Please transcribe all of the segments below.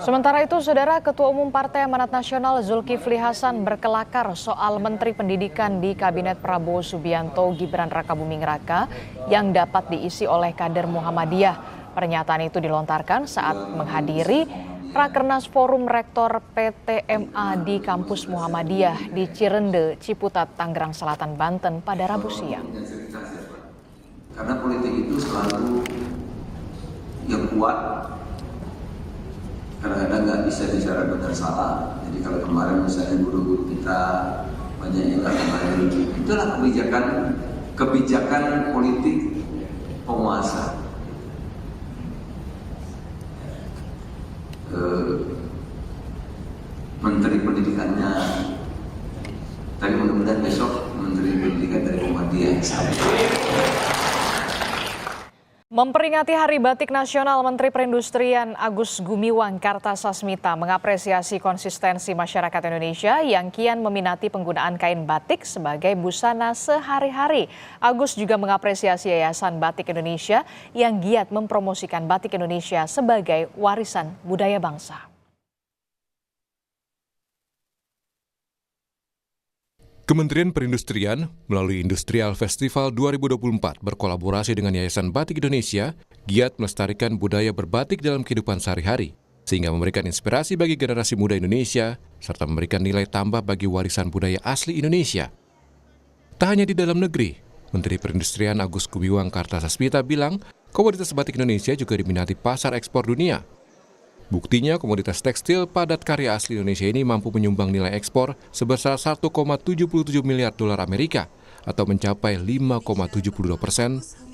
Sementara itu, Saudara, Ketua Umum Partai Amanat Nasional Zulkifli Hasan berkelakar soal Menteri Pendidikan di Kabinet Prabowo Subianto Gibran Rakabuming Raka yang dapat diisi oleh kader Muhammadiyah. Pernyataan itu dilontarkan saat menghadiri Rakernas Forum Rektor PTMA di Kampus Muhammadiyah di Cirende, Ciputat, Tangerang Selatan, Banten pada Rabu siang. Karena politik itu selalu yang kuat, kadang-kadang nggak bisa bicara benar salah. Jadi kalau kemarin misalnya guru-guru kita banyak yang nggak kembali, itulah kebijakan politik penguasa. Menteri Pendidikannya, tapi mudah-mudahan besok Menteri Pendidikan dari Muhammadiyah. Memperingati Hari Batik Nasional, Menteri Perindustrian Agus Gumiwang Kartasasmita mengapresiasi konsistensi masyarakat Indonesia yang kian meminati penggunaan kain batik sebagai busana sehari-hari. Agus juga mengapresiasi Yayasan Batik Indonesia yang giat mempromosikan batik Indonesia sebagai warisan budaya bangsa. Kementerian Perindustrian melalui Industrial Festival 2024 berkolaborasi dengan Yayasan Batik Indonesia giat melestarikan budaya berbatik dalam kehidupan sehari-hari, sehingga memberikan inspirasi bagi generasi muda Indonesia serta memberikan nilai tambah bagi warisan budaya asli Indonesia. Tak hanya di dalam negeri, Menteri Perindustrian Agus Gumiwang Kartasasmita bilang komoditas batik Indonesia juga diminati pasar ekspor dunia. Buktinya, komoditas tekstil padat karya asli Indonesia ini mampu menyumbang nilai ekspor sebesar 1,77 miliar dolar Amerika atau mencapai 5,72%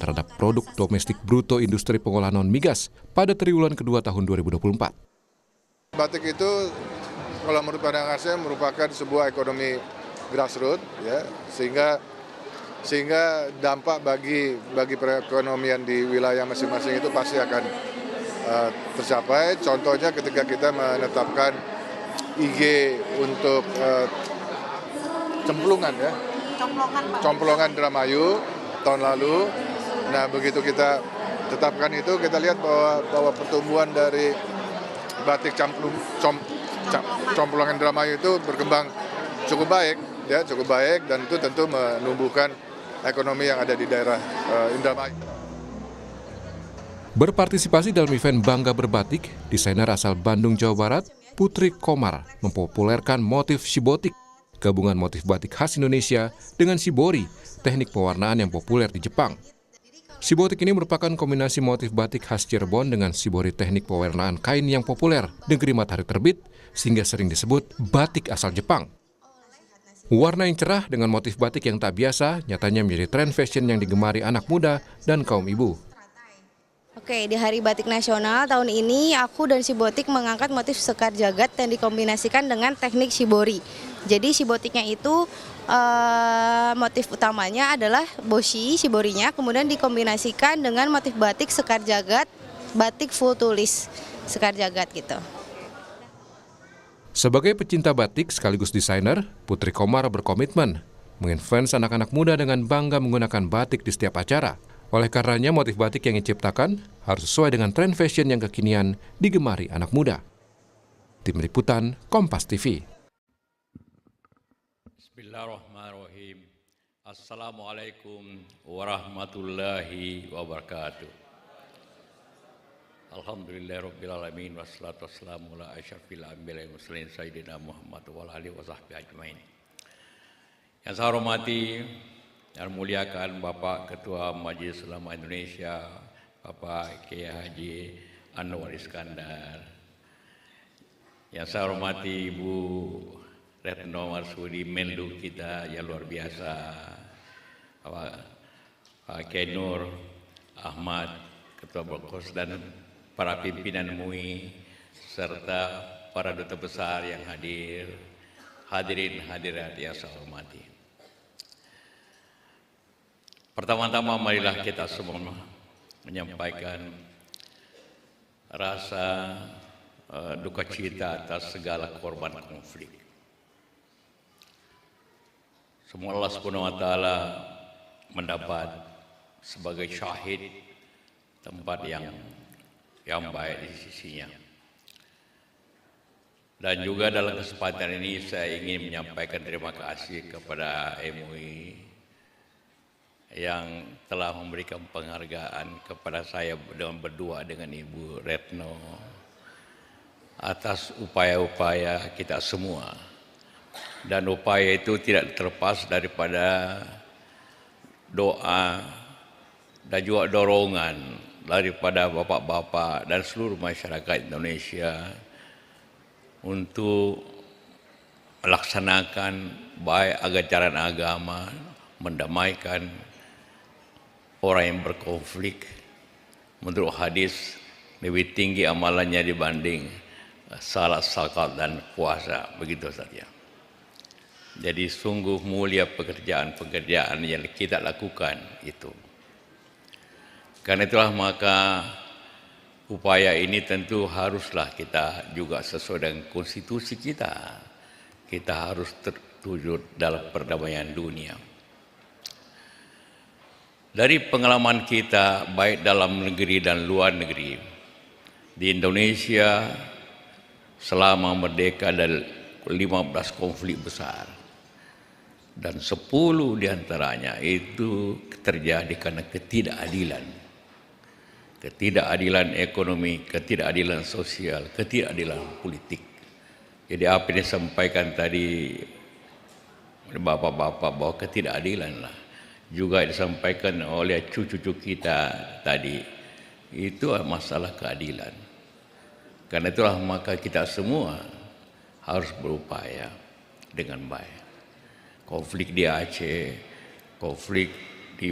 terhadap produk domestik bruto industri pengolahan non-migas pada triwulan kedua tahun 2024. Batik itu, kalau menurut pandangan saya, merupakan sebuah ekonomi grassroots, ya, sehingga dampak bagi perekonomian di wilayah masing-masing itu pasti akan tercapai. Contohnya ketika kita menetapkan IG untuk Cemplongan Indramayu tahun lalu. Nah, begitu kita tetapkan itu, kita lihat bahwa pertumbuhan dari batik Cemplongan Indramayu itu berkembang cukup baik, dan itu tentu menumbuhkan ekonomi yang ada di daerah Indramayu. Berpartisipasi dalam event Bangga Berbatik, desainer asal Bandung, Jawa Barat, Putri Komar mempopulerkan motif shibotik, gabungan motif batik khas Indonesia dengan shibori, teknik pewarnaan yang populer di Jepang. Shibotik ini merupakan kombinasi motif batik khas Cirebon dengan shibori, teknik pewarnaan kain yang populer negeri matahari terbit, sehingga sering disebut batik asal Jepang. Warna yang cerah dengan motif batik yang tak biasa nyatanya menjadi tren fashion yang digemari anak muda dan kaum ibu. Oke, di Hari Batik Nasional tahun ini aku dan Shibotik mengangkat motif sekar jagat yang dikombinasikan dengan teknik shibori. Jadi shibotiknya itu motif utamanya adalah boshi shiborinya, kemudian dikombinasikan dengan motif batik sekar jagat, batik full tulis sekar jagat gitu. Sebagai pecinta batik sekaligus desainer, Putri Komar berkomitmen menginfluence anak-anak muda dengan bangga menggunakan batik di setiap acara. Oleh karenanya, motif batik yang diciptakan harus sesuai dengan tren fashion yang kekinian digemari anak muda. Tim Liputan, Kompas TV. Bismillahirrahmanirrahim. Assalamualaikum warahmatullahi wabarakatuh. Alhamdulillahirrabbilalamin. Wassalatu wassalamu ala asyrafil anbiya'i wal mursalin sayyidina Muhammad wa alihi wa sahbihi ajmain. Yang saya hormati dan muliakan Bapak Ketua Majelis Ulama Indonesia, Bapak Kiai Haji Anwar Iskandar. Yang saya hormati Ibu Retno Marsudi, Menlu kita yang luar biasa, Pak Kiai Nur Ahmad, Ketua Bokos, dan para pimpinan MUI, serta para duta besar yang hadir, hadirin hadirat yang saya hormati. Pertama-tama marilah kita semua menyampaikan rasa duka cita atas segala korban konflik. Semoga Allah Subhanahu wa taala mendapat sebagai syahid tempat yang baik di sisinya. Dan juga dalam kesempatan ini saya ingin menyampaikan terima kasih kepada MUI yang telah memberikan penghargaan kepada saya berdua dengan Ibu Retno atas upaya-upaya kita semua. Dan upaya itu tidak terlepas daripada doa dan juga dorongan daripada bapak-bapak dan seluruh masyarakat Indonesia untuk melaksanakan baik ajaran agama, mendamaikan orang yang berkonflik. Menurut hadis, lebih tinggi amalannya dibanding salat, zakat, dan puasa. Begitu saja. Jadi sungguh mulia pekerjaan-pekerjaan yang kita lakukan itu. Karena itulah maka upaya ini tentu haruslah kita juga sesuai dengan konstitusi kita. Kita harus tertuju dalam perdamaian dunia. Dari pengalaman kita baik dalam negeri dan luar negeri, di Indonesia selama merdeka ada 15 konflik besar. Dan 10 diantaranya itu terjadi karena ketidakadilan. Ketidakadilan ekonomi, ketidakadilan sosial, ketidakadilan politik. Jadi apa yang disampaikan tadi bapak-bapak bahwa ketidakadilan lah. Juga disampaikan oleh cucu-cucu kita tadi. Itu masalah keadilan. Karena itulah maka kita semua harus berupaya dengan baik. Konflik di Aceh, konflik di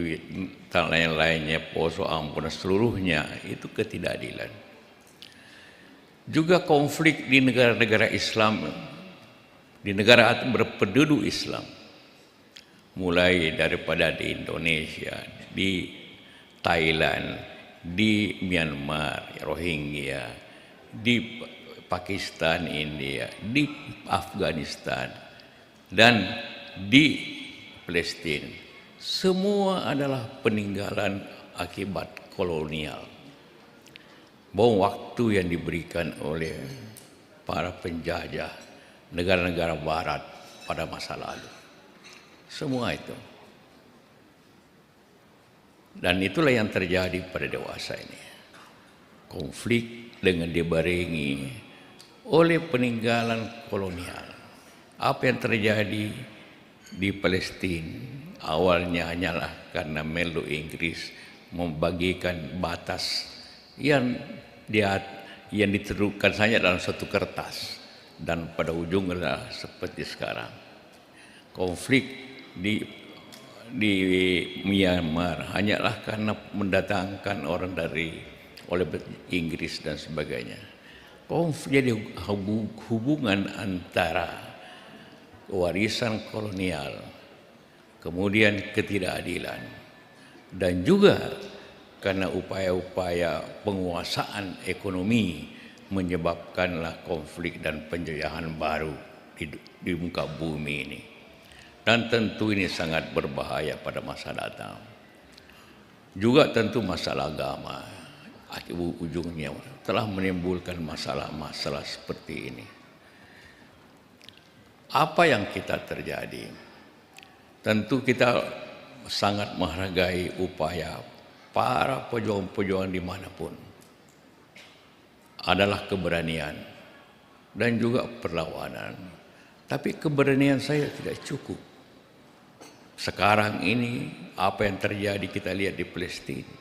tanah lain-lainnya, Poso, Ambon, seluruhnya itu ketidakadilan. Juga konflik di negara-negara Islam, di negara berpenduduk Islam, mulai daripada di Indonesia, di Thailand, di Myanmar, Rohingya, di Pakistan, India, di Afghanistan, dan di Palestina. Semua adalah peninggalan akibat kolonial. Bom waktu yang diberikan oleh para penjajah negara-negara barat pada masa lalu. Semua itu. Dan itulah yang terjadi pada dewasa ini. Konflik dengan dibarengi oleh peninggalan kolonial. Apa yang terjadi di Palestina awalnya hanyalah karena Melu Inggris membagikan batas yang ditentukan saja dalam satu kertas, dan pada ujungnya seperti sekarang konflik di Myanmar hanyalah karena mendatangkan orang oleh Inggris dan sebagainya. Konflik jadi hubungan antara warisan kolonial, kemudian ketidakadilan, dan juga karena upaya-upaya penguasaan ekonomi menyebabkanlah konflik dan penjajahan baru di muka bumi ini. Dan tentu ini sangat berbahaya pada masa datang. Juga tentu masalah agama, ujungnya telah menimbulkan masalah-masalah seperti ini. Apa yang kita terjadi? Tentu kita sangat menghargai upaya para pejuang-pejuang dimanapun. Adalah keberanian dan juga perlawanan. Tapi keberanian saya tidak cukup. Sekarang ini apa yang terjadi kita lihat di Palestina.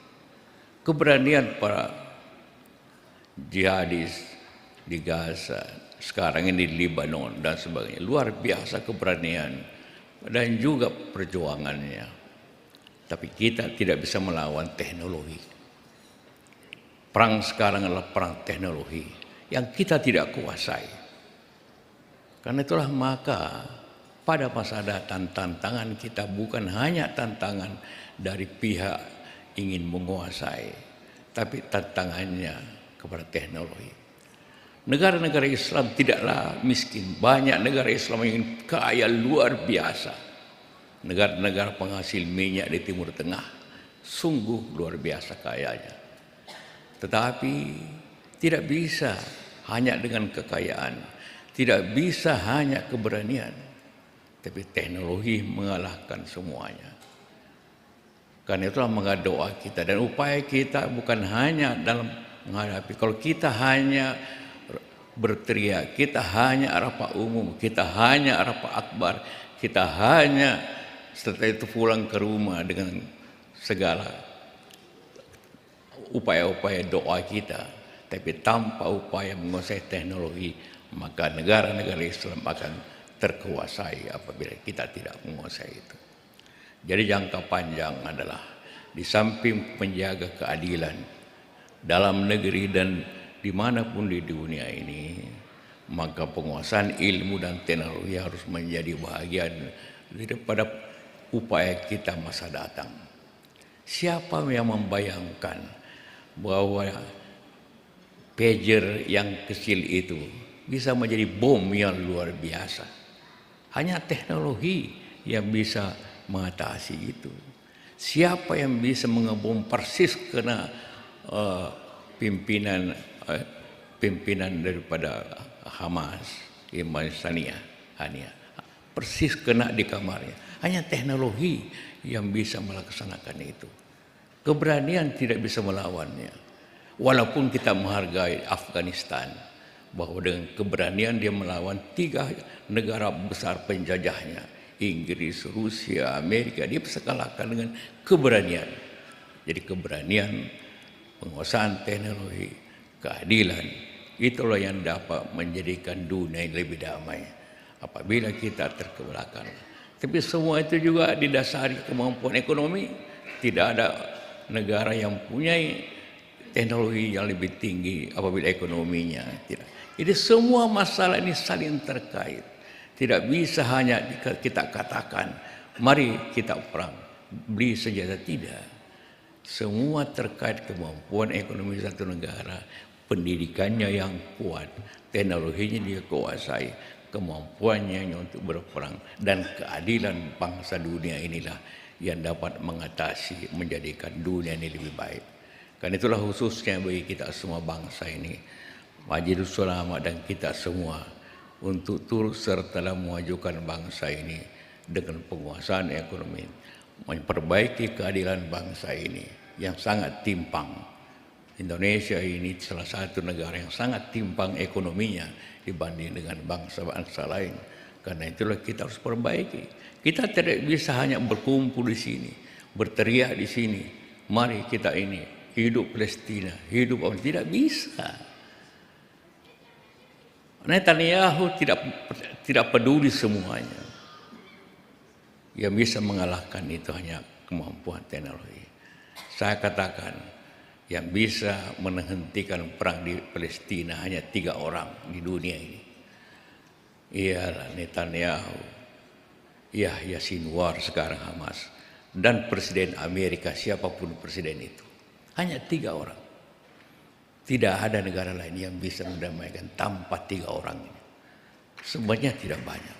Keberanian para jihadis di Gaza, sekarang ini di Lebanon dan sebagainya, luar biasa keberanian dan juga perjuangannya. Tapi kita tidak bisa melawan teknologi. Perang sekarang adalah perang teknologi yang kita tidak kuasai. Karena itulah maka pada masa datang tantangan kita bukan hanya tantangan dari pihak ingin menguasai, tapi tantangannya kepada teknologi. Negara-negara Islam tidaklah miskin. Banyak negara Islam yang kaya luar biasa. Negara-negara penghasil minyak di Timur Tengah sungguh luar biasa kayanya. Tetapi tidak bisa hanya dengan kekayaan, Tidak bisa hanya keberanian, tapi teknologi mengalahkan semuanya. Karena itulah maka doa kita dan upaya kita bukan hanya dalam menghadapi. Kalau kita hanya berteriak, kita hanya rapat umum, kita hanya rapat akbar, kita hanya setelah itu pulang ke rumah dengan segala upaya-upaya doa kita, tapi tanpa upaya menguasai teknologi, maka negara-negara Islam akan terkuasai apabila kita tidak menguasai itu. Jadi jangka panjang adalah di samping menjaga keadilan dalam negeri dan dimanapun di dunia ini, maka penguasaan ilmu dan teknologi harus menjadi bagian daripada upaya kita masa datang. Siapa yang membayangkan bahwa pager yang kecil itu bisa menjadi bom yang luar biasa? Hanya teknologi yang bisa mengatasi itu. Siapa yang bisa mengebom persis kena pimpinan daripada Hamas, Imam Hania, persis kena di kamarnya. Hanya teknologi yang bisa melaksanakan itu. Keberanian tidak bisa melawannya. Walaupun kita menghargai Afghanistan, bahwa dengan keberanian dia melawan 3 negara besar penjajahnya, Inggris, Rusia, Amerika, dia bisa kalahkan dengan keberanian. Jadi keberanian, penguasaan teknologi, keadilan, itulah yang dapat menjadikan dunia lebih damai apabila kita terkebelakang. Tapi semua itu juga didasari kemampuan ekonomi. Tidak ada negara yang punya teknologi yang lebih tinggi apabila ekonominya tidak. Jadi semua masalah ini saling terkait. Tidak bisa hanya kita katakan, mari kita perang, beli senjata, tidak. Semua terkait kemampuan ekonomi satu negara, pendidikannya yang kuat, teknologinya dia kuasai, kemampuannya untuk berperang, dan keadilan bangsa dunia inilah yang dapat mengatasi, menjadikan dunia ini lebih baik. Karena itulah khususnya bagi kita semua bangsa ini, Majelis Ulama dan kita semua, untuk turut serta dalam memajukan bangsa ini dengan penguasaan ekonomi, memperbaiki keadilan bangsa ini yang sangat timpang. Indonesia ini salah satu negara yang sangat timpang ekonominya dibanding dengan bangsa-bangsa lain. Karena itulah kita harus perbaiki. Kita tidak bisa hanya berkumpul di sini, berteriak di sini, mari kita ini hidup Palestina, hidup orang, tidak bisa. Netanyahu tidak peduli semuanya. Yang bisa mengalahkan itu hanya kemampuan teknologi. Saya katakan, yang bisa menghentikan perang di Palestina hanya 3 orang di dunia ini. Ialah Netanyahu, Yahya Sinwar sekarang Hamas, dan Presiden Amerika, siapapun presiden itu. Hanya 3 orang. Tidak ada negara lain yang bisa mendamaikan tanpa 3 orang ini. Sebenarnya tidak banyak.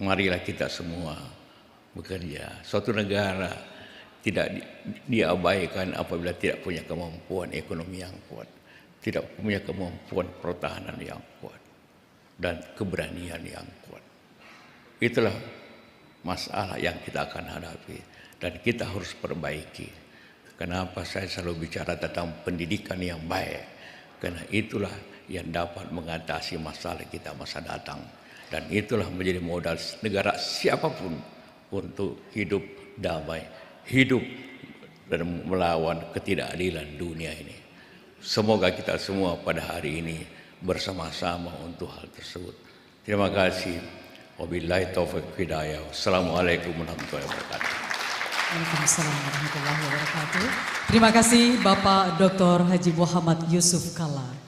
Marilah kita semua bekerja. Suatu negara tidak diabaikan apabila tidak punya kemampuan ekonomi yang kuat, tidak punya kemampuan pertahanan yang kuat, dan keberanian yang kuat. Itulah masalah yang kita akan hadapi dan kita harus perbaiki. Kenapa saya selalu bicara tentang pendidikan yang baik? Karena itulah yang dapat mengatasi masalah kita masa datang. Dan itulah menjadi modal negara siapapun untuk hidup damai, hidup dan melawan ketidakadilan dunia ini. Semoga kita semua pada hari ini bersama-sama untuk hal tersebut. Terima kasih. Wabillahi taufiq hidayah. Wassalamualaikum warahmatullahi wabarakatuh. Waalaikumsalam warahmatullahi wabarakatuh. Terima kasih Bapak Dr. Haji Muhammad Yusuf Kalla.